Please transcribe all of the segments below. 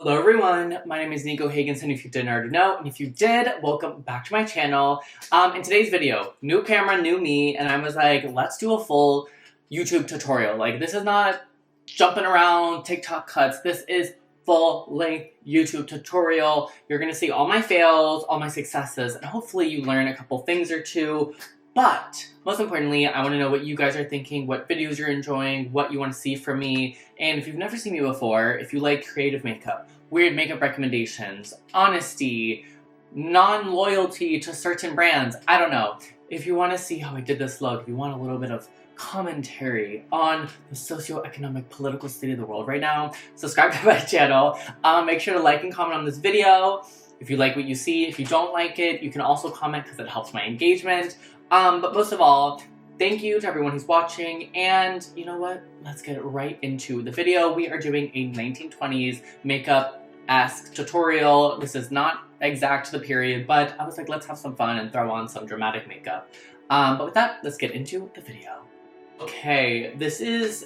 Hello everyone, my name is Nico Hagenson if you didn't already know, and if you did, welcome back to my channel. In today's video, new camera, new me, and I was like, let's do a full YouTube tutorial. Like, this is not jumping around TikTok cuts, this is full-length YouTube tutorial. You're gonna see all my fails, all my successes, and hopefully you learn a couple things or two. But, most importantly, I want to know what you guys are thinking, what videos you're enjoying, what you want to see from me, and if you've never seen me before, if you like creative makeup, weird makeup recommendations, honesty, non-loyalty to certain brands, I don't know. If you want to see how I did this look, if you want a little bit of commentary on the socioeconomic political state of the world right now, subscribe to my channel. Make sure to like and comment on this video. If you like what you see, if you don't like it, you can also comment because it helps my engagement. But most of all, thank you to everyone who's watching, and you know what? Let's get right into the video. We are doing a 1920s makeup-esque tutorial. This is not exact to the period, but I was like, let's have some fun and throw on some dramatic makeup. But with that, let's get into the video. Okay, this is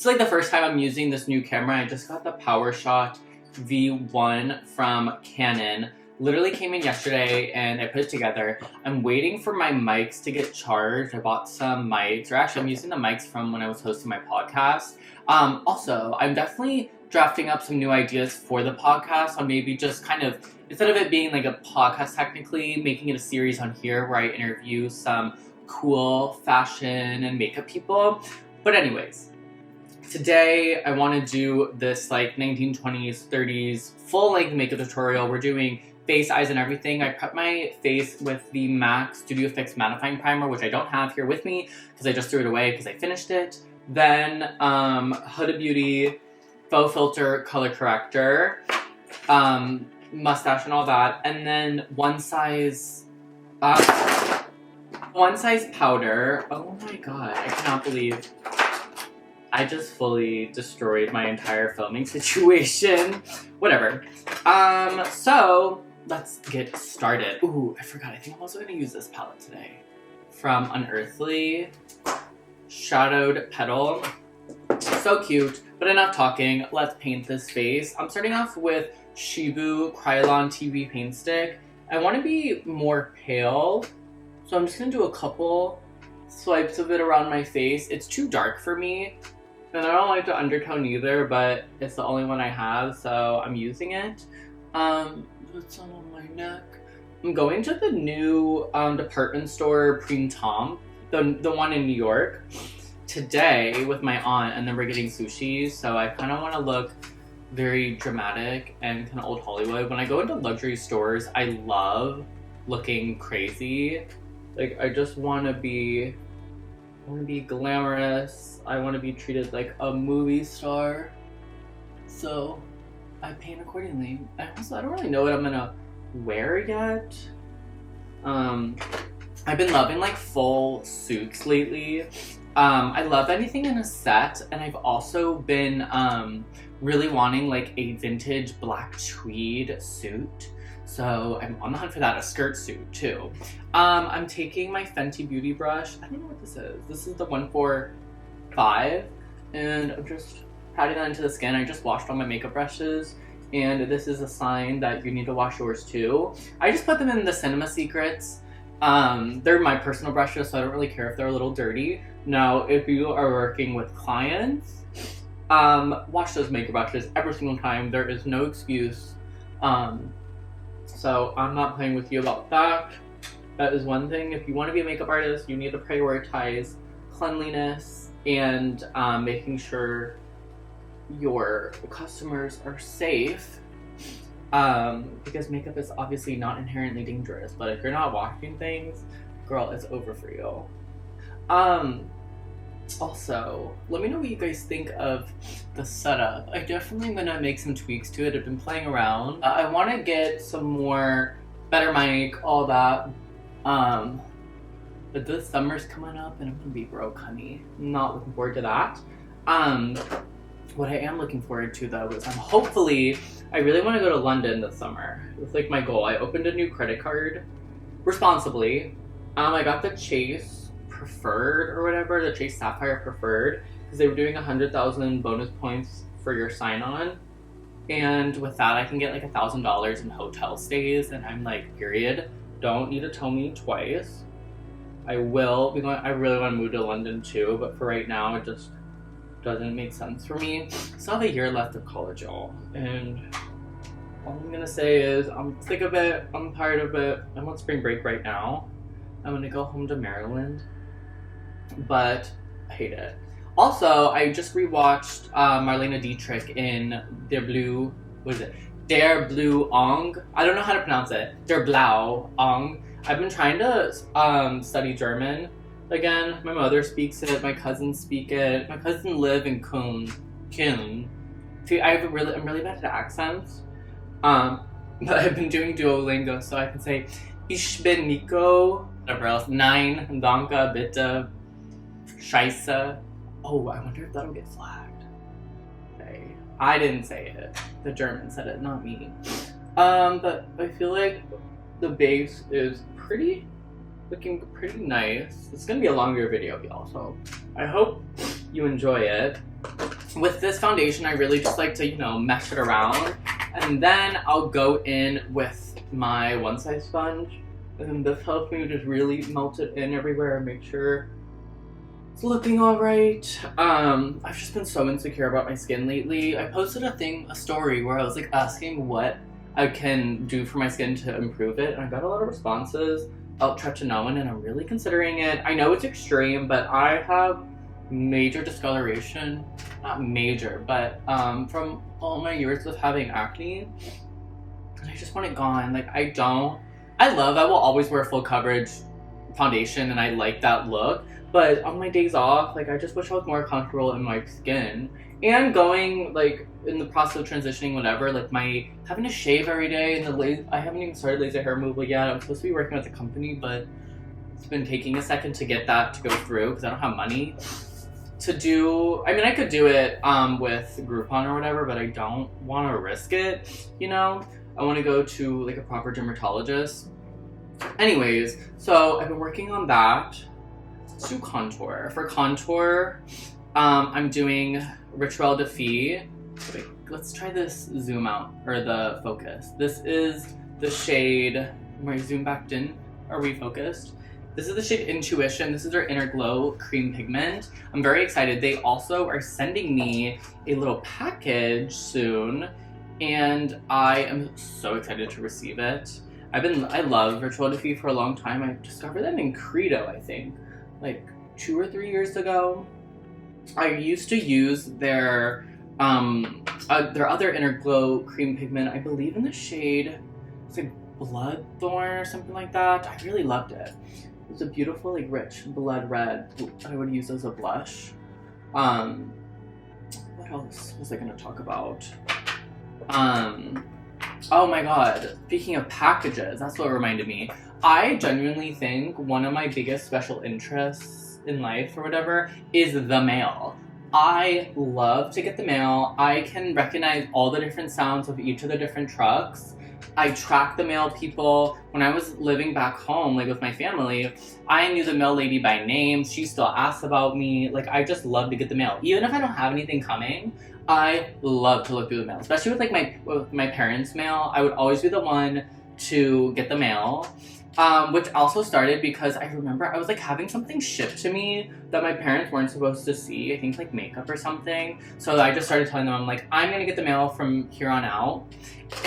like the first time I'm using this new camera. I just got the PowerShot V1 from Canon. Literally came in yesterday and I put it together. I'm waiting for my mics to get charged. I bought some mics, or actually I'm using the mics from when I was hosting my podcast. Also, I'm definitely drafting up some new ideas for the podcast on maybe just kind of, instead of it being like a podcast technically, making it a series on here where I interview some cool fashion and makeup people. But anyways, today I want to do this like 1920s, 30s full-length makeup tutorial. We're doing face, eyes, and everything. I prepped my face with the MAC Studio Fix Mattifine Primer, which I don't have here with me because I just threw it away because I finished it. Then Huda Beauty Faux Filter Color Corrector, mustache and all that, and then one size powder. Oh my god, I cannot believe I just fully destroyed my entire filming situation. Whatever. So let's get started. Ooh, I forgot. I think I'm also going to use this palette today. From Unearthly. Shadowed Petal. So cute. But enough talking. Let's paint this face. I'm starting off with Shibu Kryolan TV Paintstick. I want to be more pale. So I'm just going to do a couple swipes of it around my face. It's too dark for me. And I don't like the undertone either, but it's the only one I have, so I'm using it. Put some on my neck. I'm going to the new department store Printemps, the one in New York, today with my aunt, and then we're getting sushi, so I kind of want to look very dramatic and kind of old Hollywood. When I go into luxury stores, I love looking crazy. Like, I just want to be glamorous. I want to be treated like a movie star. So I paint accordingly. I don't really know what I'm gonna wear yet. I've been loving like full suits lately. I love anything in a set, and I've also been really wanting like a vintage black tweed suit. So I'm on the hunt for that, a skirt suit too. I'm taking my Fenty Beauty brush. I don't know what this is. This is the 145, and I'm just patting that into the skin. I just washed all my makeup brushes, and this is a sign that you need to wash yours too. I just put them in the Cinema Secrets. They're my personal brushes, so I don't really care if they're a little dirty. Now, if you are working with clients, wash those makeup brushes every single time. There is no excuse. So I'm not playing with you about that. That is one thing. If you want to be a makeup artist, you need to prioritize cleanliness and making sure your customers are safe. Because makeup is obviously not inherently dangerous, but if you're not washing things, girl, it's over for you. Also, let me know what you guys think of the setup. I definitely am gonna make some tweaks to it. I've been playing around. I want to get some more, better mic, all that. But this summer's coming up and I'm gonna be broke, honey. I'm not looking forward to that. What I am looking forward to though is hopefully, I really want to go to London this summer. It's like my goal. I opened a new credit card responsibly. I got the Chase Preferred or whatever, the Chase Sapphire Preferred, because they were doing 100,000 bonus points for your sign-on. And with that, I can get like $1,000 in hotel stays. And I'm like, period. Don't need to tell me twice. I will be going. I really want to move to London too, but for right now, it just doesn't make sense for me. Still have a year left of college, y'all. And all I'm gonna say is I'm sick of it. I'm tired of it. I'm on spring break right now. I'm gonna go home to Maryland, but I hate it. Also, I just rewatched Marlena Dietrich in Der Blue, what is it? Der Blue Ong. I don't know how to pronounce it. Der Blau Ong. I've been trying to study German again. My mother speaks it. My cousins speak it. My cousins live in Köln. See, I'm really bad at accents. But I've been doing Duolingo, so I can say Ich bin Nico. Whatever else. Nein, danke, bitte, Scheiße. Oh, I wonder if that'll get flagged. Okay. I didn't say it. The German said it, not me. But I feel like the base is looking pretty nice. It's gonna be a longer video, y'all, so I hope you enjoy it. With this foundation, I really just like to, you know, mesh it around. And then I'll go in with my one size sponge. And this helps me just really melt it in everywhere and make sure it's looking alright. I've just been so insecure about my skin lately. I posted a story where I was like asking what I can do for my skin to improve it, and I got a lot of responses about tretinoin, and I'm really considering it. I know it's extreme, but I have major discoloration. Not major, but from all my years of having acne, and I just want it gone. Like, I will always wear full coverage foundation, and I like that look. But on my days off, like, I just wish I was more comfortable in my skin. And going, like, in the process of transitioning, whatever, like, having to shave every day, and I haven't even started laser hair removal yet. I'm supposed to be working with a company, but it's been taking a second to get that to go through, because I don't have money to do. I mean, I could do it with Groupon or whatever, but I don't want to risk it, you know? I want to go to, like, a proper dermatologist. Anyways, so I've been working on that. Let's do contour. For contour, I'm doing Rituel de Fille. Wait, let's try this zoom out, or the focus. This is the shade, am I zoomed back in? Are we focused? This is the shade Intuition. This is their Inner Glow Cream Pigment. I'm very excited. They also are sending me a little package soon, and I am so excited to receive it. I love Rituel de Fille for a long time. I discovered them in Credo, I think, like 2 or 3 years ago. I used to use their other Inner Glow Cream Pigment, I believe in the shade, it's like Bloodthorn or something like that. I really loved it. It was a beautiful, like, rich blood red. I would use as a blush. What else was I gonna talk about? Oh my god, speaking of packages, that's what reminded me. I genuinely think one of my biggest special interests in life or whatever is the mail. I love to get the mail. I can recognize all the different sounds of each of the different trucks. I track the mail people. When I was living back home, like, with my family, I knew the mail lady by name. She still asks about me. Like, I just love to get the mail. Even if I don't have anything coming, I love to look through the mail. Especially with, like, my parents' mail. I would always be the one to get the mail. Which also started because I remember I was, like, having something shipped to me that my parents weren't supposed to see. I think, like, makeup or something. So I just started telling them, I'm like, I'm gonna get the mail from here on out.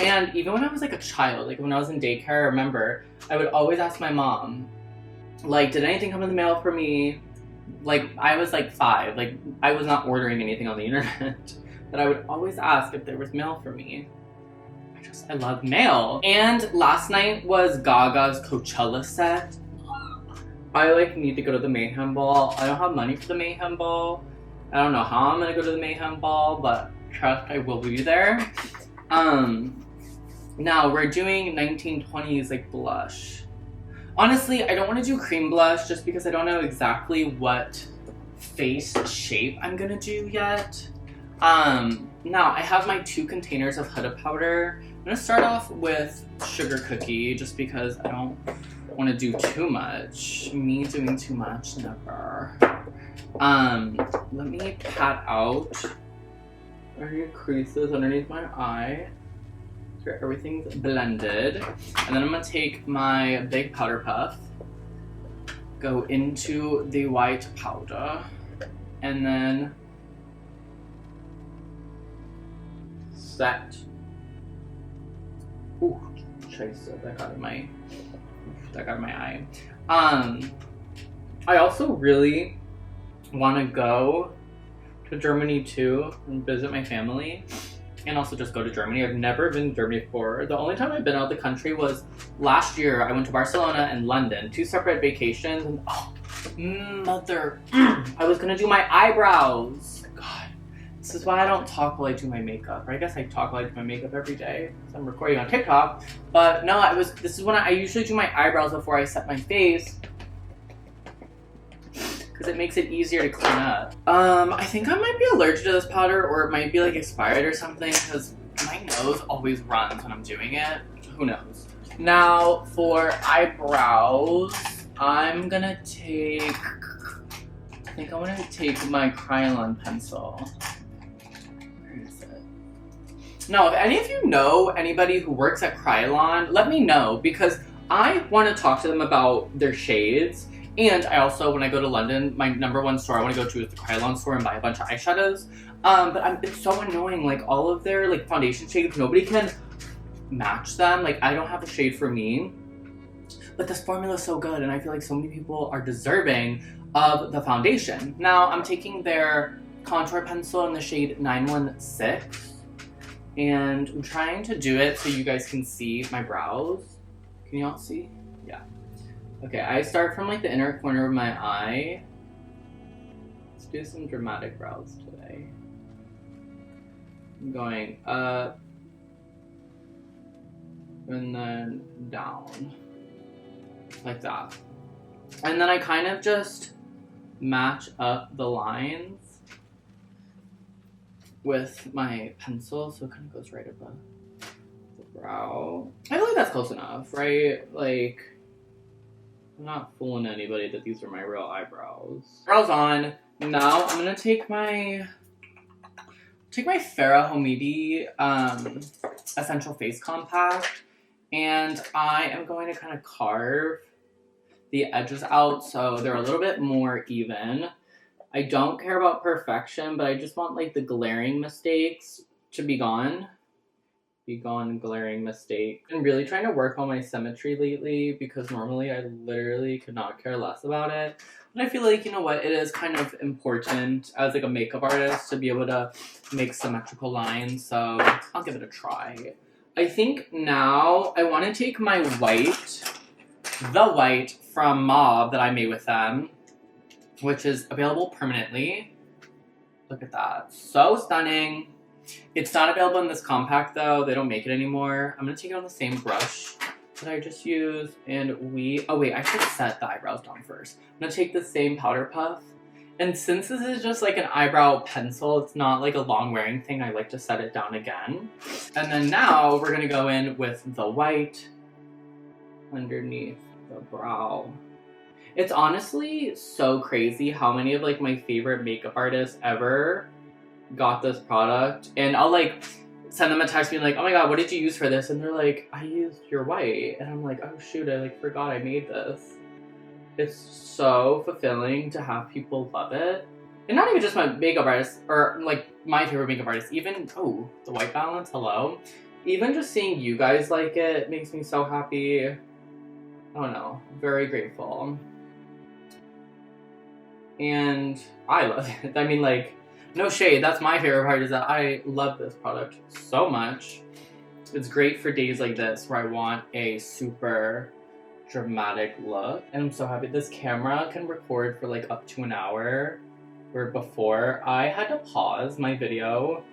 And even when I was, like, a child, like, when I was in daycare, I remember I would always ask my mom, like, did anything come in the mail for me? Like, I was, like, 5. Like, I was not ordering anything on the internet. But I would always ask if there was mail for me. I love mail. And last night was Gaga's Coachella set. I, like, need to go to the Mayhem Ball. I don't have money for the Mayhem Ball. I don't know how I'm gonna go to the Mayhem Ball, but trust I will be there. Now we're doing 1920'S, like, blush. Honestly, I don't want to do cream blush just because I don't know exactly what face shape I'm gonna do yet. Now I have my 2 containers of HUDA powder. I'm gonna start off with Sugar Cookie just because I don't want to do too much. Me doing too much, never. Let me pat out any creases underneath my eye. Sure everything's blended. And then I'm gonna take my big powder puff, go into the white powder, and then set. Ooh, scheiße, that got in my eye. I also really want to go to Germany too and visit my family, and also just go to Germany. I've never been to Germany before. The only time I've been out of the country was last year. I went to Barcelona and London, 2 separate vacations, and oh, mother, I was gonna do my eyebrows. God, this is why I don't talk while I do my makeup. Or I guess I talk while I do my makeup every day because I'm recording on TikTok. But no, this is when I usually do my eyebrows before I set my face, because it makes it easier to clean up. I think I might be allergic to this powder, or it might be like expired or something, because my nose always runs when I'm doing it. Who knows? Now for eyebrows, I'm gonna take, I think I want to take my Kryolan pencil. Where is it? Now, if any of you know anybody who works at Kryolan, let me know, because I want to talk to them about their shades. And I also, when I go to London, my #1 store I want to go to is the Kryolan store and buy a bunch of eyeshadows. But it's so annoying, like all of their like foundation shades, nobody can match them. Like I don't have a shade for me, but this formula is so good, and I feel like so many people are deserving of the foundation. Now I'm taking their contour pencil in the shade 916, and I'm trying to do it so you guys can see my brows. Can y'all see? Yeah. Okay, I start from like the inner corner of my eye. Let's do some dramatic brows today. I'm going up and then down, like that. And then I kind of just match up the lines with my pencil, so it kind of goes right above the brow. I feel like that's close enough, right? Like, I'm not fooling anybody that these are my real eyebrows. Brows on. Now I'm gonna take my Farrah Homidi Essential Face Compact, and I am going to kind of carve the edges out so they're a little bit more even. I don't care about perfection, but I just want like the glaring mistakes to be gone. Be gone, glaring mistake. I'm really trying to work on my symmetry lately, because normally I literally could not care less about it. And I feel like, you know what, it is kind of important as like a makeup artist to be able to make symmetrical lines, so I'll give it a try. I think now I want to take my white, the white from Mauve that I made with them, which is available permanently. Look at that, so stunning. It's not available in this compact though, they don't make it anymore. I'm gonna take it on the same brush that I just used, and oh wait, I should set the eyebrows down first. I'm gonna take the same powder puff, and since this is just like an eyebrow pencil, it's not like a long wearing thing, I like to set it down again. And then now we're gonna go in with the white underneath the brow. It's honestly so crazy how many of like my favorite makeup artists ever got this product, and I'll like send them a text being like, oh my god, what did you use for this? And they're like, I used your white. And I'm like, oh shoot, I like forgot I made this. It's so fulfilling to have people love it. And not even just my makeup artists, or like my favorite makeup artists, even, oh, the white balance, hello. Even just seeing you guys like it makes me so happy. I don't know, very grateful. And I love it. I mean, like, no shade, that's my favorite part, is that I love this product so much. It's great for days like this where I want a super dramatic look. And I'm so happy this camera can record for like up to an hour, where before I had to pause my video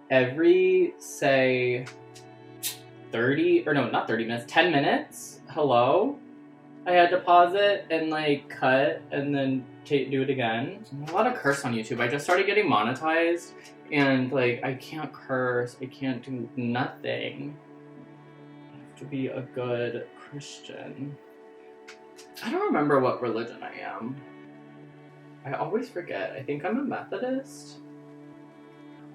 every, say, 30, or no, not 30 minutes, 10 minutes, hello? I had to pause it and like cut and then do it again. I'm a lot of curse on YouTube. I just started getting monetized, and like I can't curse, I can't do nothing. I have to be a good Christian. I don't remember what religion I am. I always forget. I think I'm a Methodist.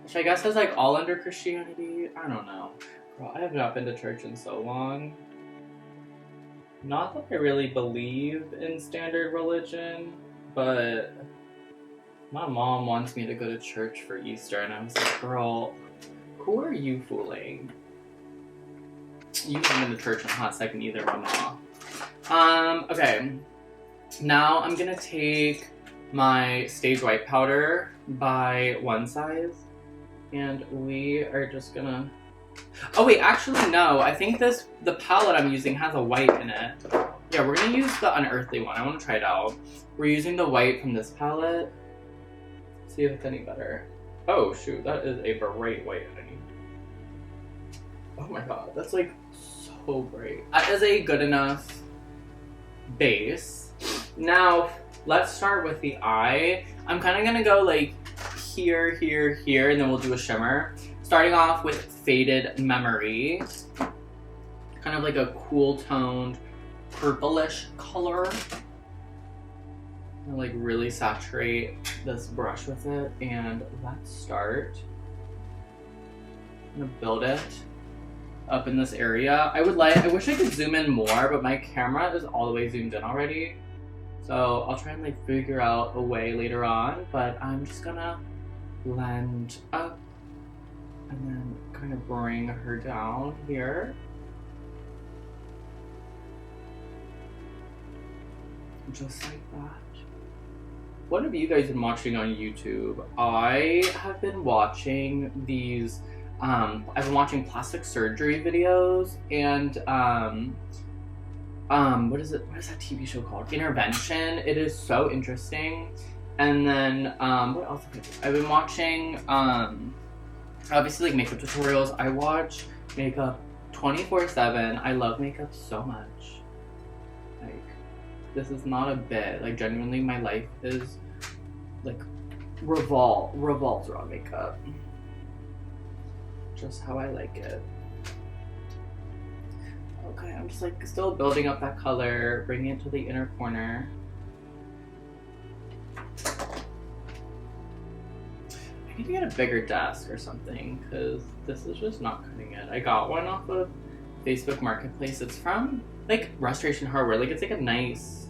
which I guess is like all under Christianity. I don't know. Girl, I have not been to church in so long. Not that I really believe in standard religion, but my mom wants me to go to church for Easter, and I was like, girl, who are you fooling? You haven't been to church in a hot second either, mama. Okay. Now I'm gonna take my Stage White powder by One Size, and we are just gonna... Oh wait, actually no, I think the palette I'm using has a white in it. Yeah, we're gonna use the Unearthly one. I wanna try it out. We're using the white from this palette. See if it's any better. Oh shoot, that is a bright white, honey. Oh my god, that's like so bright. That is a good enough base. Now, let's start with the eye. I'm kind of gonna go like here, here, here, and then we'll do a shimmer. Starting off with Faded Memory. Kind of like a cool toned purplish color. I'll like really saturate this brush with it, and let's start. I'm gonna build it up in this area. I wish I could zoom in more, but my camera is all the way zoomed in already. So I'll try and like figure out a way later on, but I'm just gonna blend up and then kind of bring her down here. Just like that. What have you guys been watching on YouTube? I have been watching these, I've been watching plastic surgery videos and, what is that TV show called? Intervention. It is so interesting. And then, what else have I been? I've been watching, obviously like makeup tutorials. I watch makeup 24/7. I love makeup so much. Like, this is not a bit. Like, genuinely, my life is like revolves around makeup. Just how I like it. Okay, I'm just like still building up that color, bringing it to the inner corner. I need to get a bigger desk or something because this is just not cutting it. I got one off of Facebook Marketplace. It's from like Restoration Hardware. Like, it's like a nice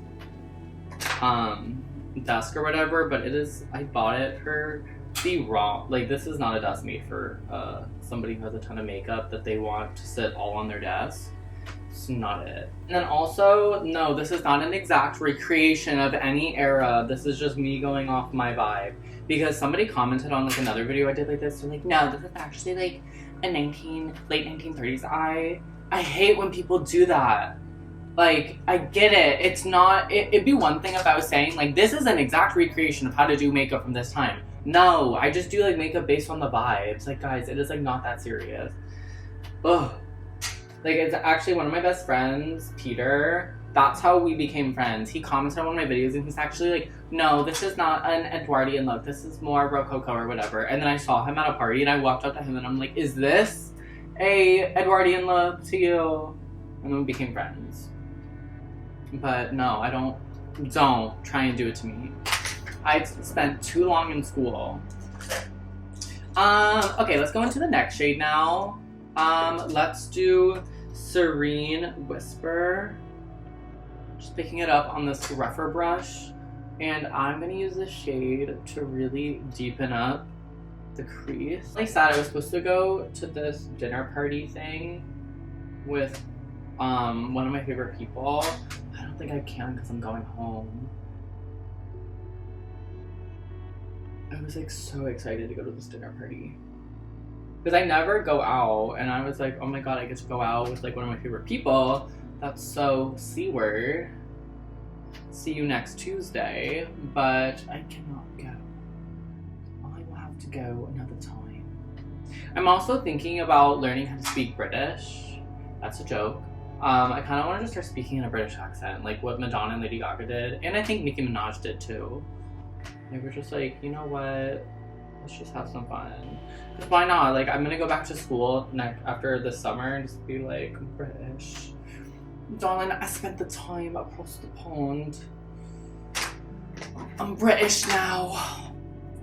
desk or whatever, but it is, I bought it for the wrong, like, this is not a desk made for somebody who has a ton of makeup that they want to sit all on their desk. It's not it. And then also, no, this is not an exact recreation of any era. This is just me going off my vibe. Because somebody commented on like another video I did like this, they're like, no, this is actually like a late 1930s eye. I hate when people do that. Like, I get it. It's not, it'd be one thing if I was saying like, this is an exact recreation of how to do makeup from this time. No, I just do like makeup based on the vibes. Like, guys, it is like not that serious. Ugh. Like, it's actually one of my best friends, Peter. That's how we became friends. He commented on one of my videos and he's actually like, no, this is not an Edwardian look. This is more Rococo or whatever. And then I saw him at a party and I walked up to him and I'm like, is this a Edwardian look to you? And then we became friends. But no, don't try and do it to me. I spent too long in school. Okay, let's go into the next shade now. Let's do Serene Whisper. Just picking it up on this rougher brush. And I'm gonna use this shade to really deepen up the crease. Like I said, I was supposed to go to this dinner party thing with one of my favorite people. I don't think I can because I'm going home. I was like so excited to go to this dinner party. Because I never go out, and I was like, oh my god, I get to go out with like one of my favorite people. That's so C-word. See you next Tuesday, but I cannot go. I will have to go another time. I'm also thinking about learning how to speak British. That's a joke. I kind of want to just start speaking in a British accent, like what Madonna and Lady Gaga did, and I think Nicki Minaj did too. They were just like, you know what? Let's just have some fun. Because why not? Like, I'm gonna go back to school after this summer and just be like, British. Darling, I spent the time across the pond. I'm British now.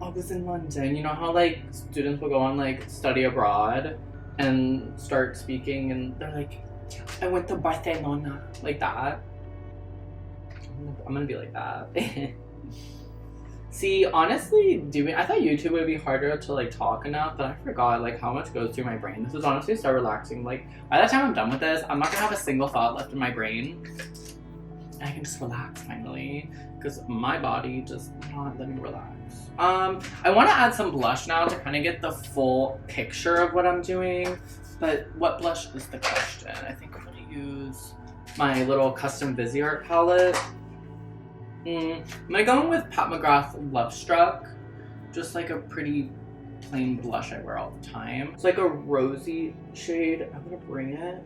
I was in London. You know how like students will go on like study abroad and start speaking and they're like, I went to Barcelona, like that. I'm gonna be like that. See, honestly, I thought YouTube would be harder to like talk enough, but I forgot like how much goes through my brain. This is honestly so relaxing. Like by the time I'm done with this, I'm not gonna have a single thought left in my brain. And I can just relax finally, because my body just not letting me relax. I want to add some blush now to kind of get the full picture of what I'm doing, but what blush is the question? I think I'm gonna use my little custom Viseart palette. I'm gonna go in with Pat McGrath Love Struck, just like a pretty plain blush I wear all the time. It's like a rosy shade. I'm gonna bring it,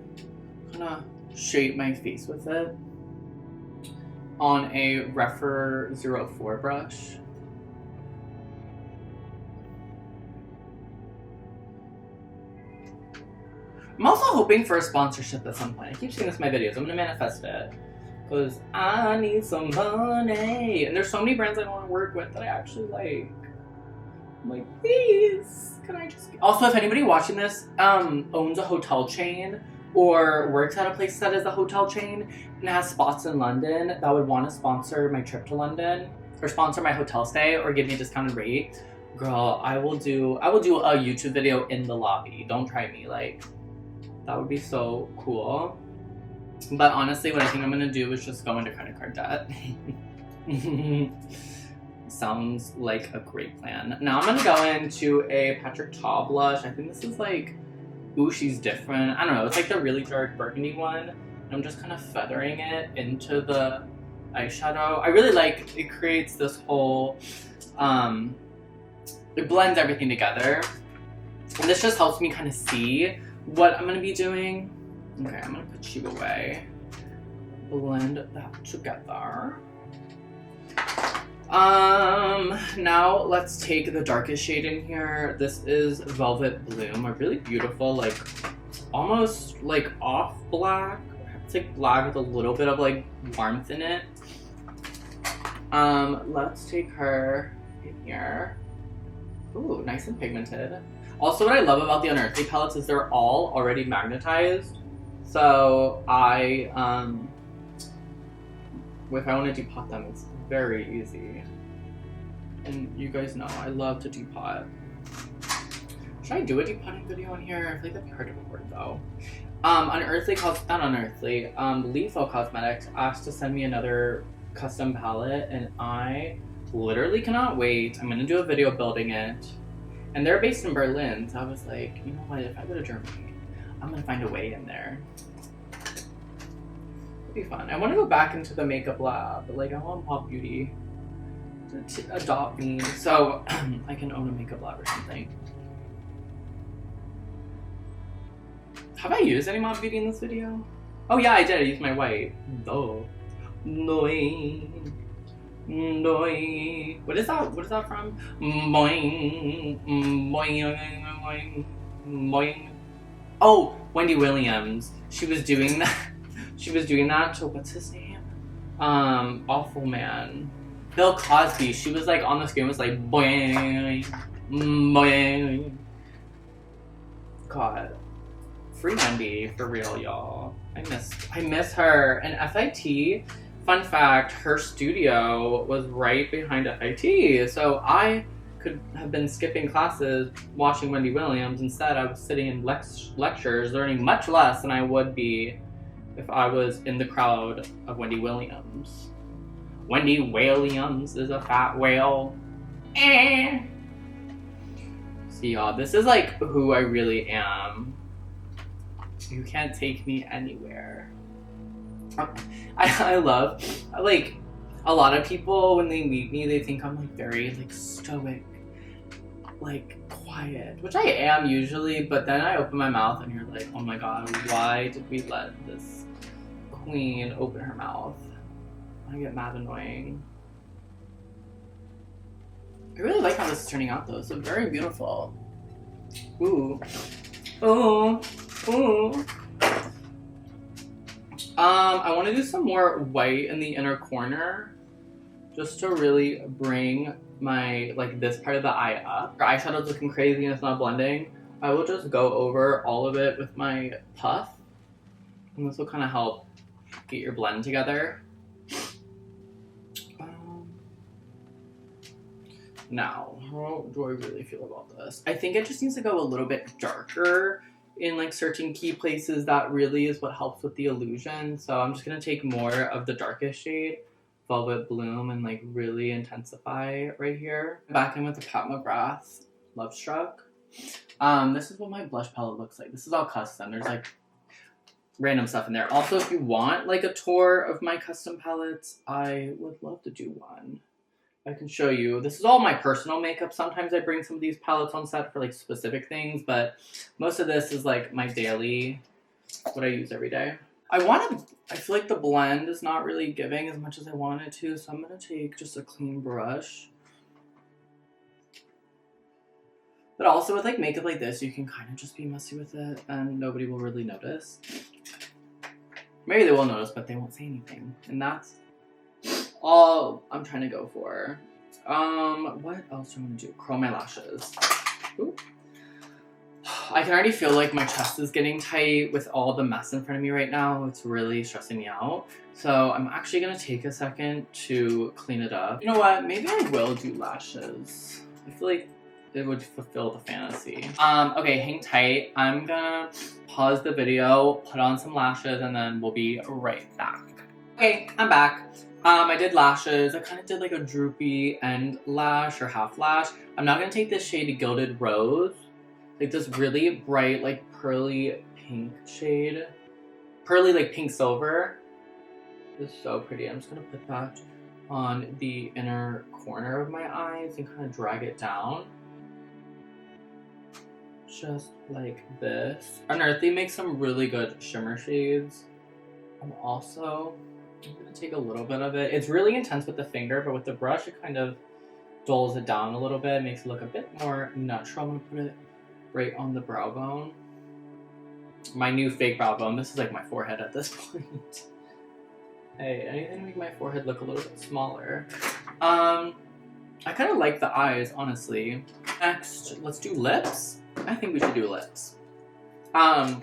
kind of shade my face with it on a Refer 04 brush. I'm also hoping for a sponsorship at some point. I keep seeing this in my videos. I'm gonna manifest it. Because I need some money. And there's so many brands I want to work with that I actually like. I'm like, please, can I just... Also, if anybody watching this owns a hotel chain or works at a place that is a hotel chain and has spots in London that would want to sponsor my trip to London or sponsor my hotel stay or give me a discounted rate, girl, I will do a YouTube video in the lobby. Don't try me. Like, that would be so cool. But honestly, what I think I'm gonna do is just go into credit card debt. Sounds like a great plan. Now I'm gonna go into a Patrick Ta blush. I think this is like, ooh, she's different. I don't know, it's like the really dark burgundy one. And I'm just kind of feathering it into the eyeshadow. I really like, it creates this whole, it blends everything together. And this just helps me kind of see what I'm gonna be doing. Okay, I'm gonna put you away. Blend that together. Now let's take the darkest shade in here. This is Velvet Bloom, a really beautiful, like, almost like off black. It's like black with a little bit of like warmth in it. Let's take her in here. Ooh, nice and pigmented. Also, what I love about the Unearthly palettes is they're all already magnetized. So if I want to depot them, it's very easy. And you guys know, I love to depot. Should I do a depotting video on here? I feel like that'd be hard to record though. Lethal Cosmetics asked to send me another custom palette, and I literally cannot wait. I'm gonna do a video building it. And they're based in Berlin, so I was like, you know what, if I go to Germany, I'm gonna find a way in there. It'll be fun. I want to go back into the makeup lab, but like I want Pop Beauty to adopt me so I can own a makeup lab or something. Have I used any Pop Beauty in this video? Oh yeah, I did. I used my white. Oh. Noing. Noing. What is that? What is that from? Boing. Boing. Boing. Boing. Oh, Wendy Williams. She was doing that. She was doing that to, what's his name? Awful Man. Bill Cosby. She was like on the screen, was like boing, boing. God, free Wendy for real, y'all. I miss her. And FIT. Fun fact: her studio was right behind FIT, so I could have been skipping classes watching Wendy Williams. Instead, I was sitting in lectures learning much less than I would be if I was in the crowd of Wendy Williams. Wendy Williams is a fat whale. See y'all, this is like who I really am. You can't take me anywhere. I love, like, a lot of people when they meet me, they think I'm like very like stoic, like quiet, which I am usually, but then I open my mouth and you're like, oh my god, why did we let this queen open her mouth? I get mad annoying. I really like how this is turning out though. It's very beautiful. Ooh. Ooh. Ooh. I want to do some more white in the inner corner just to really bring my, like, this part of the eye up. Your eyeshadow's looking crazy and it's not blending. I will just go over all of it with my puff. And this will kind of help get your blend together. Now, how do I really feel about this? I think it just needs to go a little bit darker in like certain key places. That really is what helps with the illusion. So I'm just going to take more of the darkest shade, Velvet Bloom, and like really intensify right here. Back in with the Pat McGrath Love Struck. This is what my blush palette looks like. This is all custom. There's like random stuff in there. Also, if you want like a tour of my custom palettes, I would love to do one. I can show you. This is all my personal makeup. Sometimes I bring some of these palettes on set for like specific things, but most of this is like my daily, what I use every day. I feel like the blend is not really giving as much as I wanted to, so I'm gonna take just a clean brush. But also with like makeup like this, you can kind of just be messy with it and nobody will really notice. Maybe they will notice, but they won't say anything. And that's all I'm trying to go for. What else do I want to do? Curl my lashes. Ooh. I can already feel like my chest is getting tight with all the mess in front of me right now. It's really stressing me out. So I'm actually going to take a second to clean it up. You know what? Maybe I will do lashes. I feel like it would fulfill the fantasy. Okay, hang tight. I'm gonna pause the video, put on some lashes, and then we'll be right back. Okay, I'm back. I did lashes. I kind of did like a droopy end lash or half lash. I'm now gonna take this shade Gilded Rose. Like this really bright, like pearly pink shade. Pearly, like pink silver. It's so pretty. I'm just gonna put that on the inner corner of my eyes and kind of drag it down. Just like this. Unearthly makes some really good shimmer shades. I'm gonna take a little bit of it. It's really intense with the finger, but with the brush it kind of dulls it down a little bit, makes it look a bit more natural. I'm gonna put it right on the brow bone. My new fake brow bone. This is like my forehead at this point. Hey, anything to make my forehead look a little bit smaller. I kind of like the eyes, honestly. Next, let's do lips. I think we should do lips. Oh,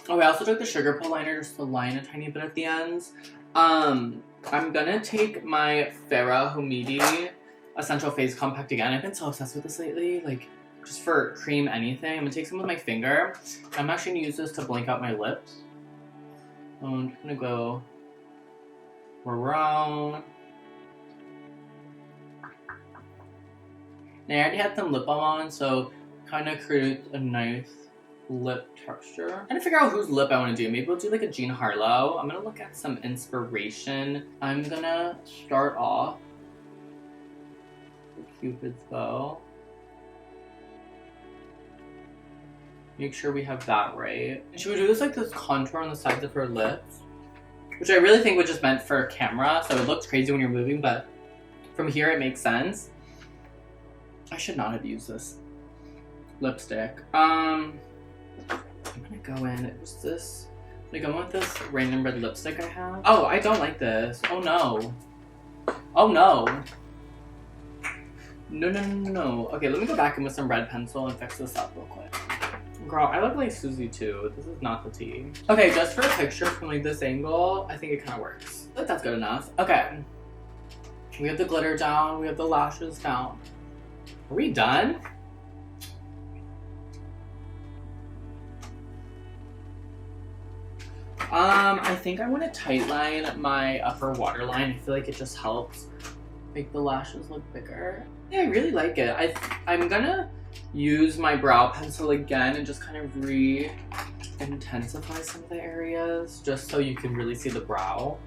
I also took the Sugar Pill liner just to line a tiny bit at the ends. I'm gonna take my Farrah Humidity Essential Face Compact again. I've been so obsessed with this lately, like, just for cream anything. I'm gonna take some with my finger. I'm actually gonna use this to blank out my lips. I'm just gonna go around. Now, I already had some lip balm on, so kind of creates a nice lip texture. I'm trying to figure out whose lip I want to do. Maybe we'll do like a Jean Harlow. I'm gonna look at some inspiration. I'm gonna start off with Cupid's bow. Make sure we have that right. And should we do this like this contour on the sides of her lips? Which I really think was just meant for camera, so it looks crazy when you're moving, but from here it makes sense. I should not have used this lipstick. I'm gonna go in, I'm gonna go in with this random red lipstick I have. Oh, I don't like this. Oh no. Oh no. No. Okay, let me go back in with some red pencil and fix this up real quick. Girl, I look like Susie too. This is not the tea. Okay, just for a picture from like this angle, I think it kind of works. I think that's good enough. Okay. We have the glitter down, we have the lashes down. Are we done? I think I want to tightline my upper waterline. I feel like it just helps make the lashes look bigger. Yeah, I really like it. I'm gonna use my brow pencil again and just kind of re-intensify some of the areas just so you can really see the brow.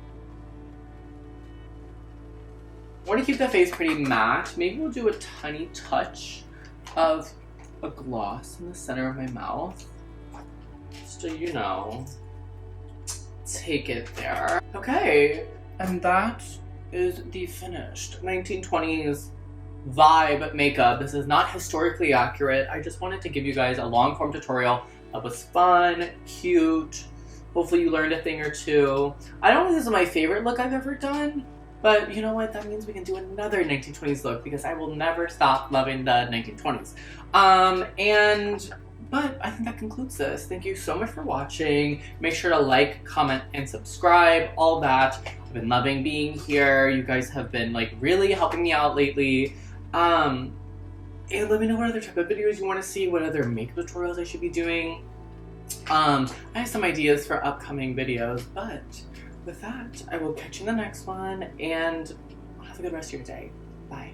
I want to keep the face pretty matte. Maybe we'll do a tiny touch of a gloss in the center of my mouth. Just so you know. Take it there. Okay, and that is the finished 1920s vibe makeup. This is not historically accurate. I just wanted to give you guys a long form tutorial that was fun, cute. Hopefully you learned a thing or two. I don't think this is my favorite look I've ever done, But you know what? That means we can do another 1920s look because I will never stop loving the 1920s. But I think that concludes this. Thank you so much for watching. Make sure to like, comment, and subscribe, all that. I've been loving being here. You guys have been like really helping me out lately. And let me know what other type of videos you want to see, what other makeup tutorials I should be doing. I have some ideas for upcoming videos, but with that, I will catch you in the next one, and have a good rest of your day. Bye.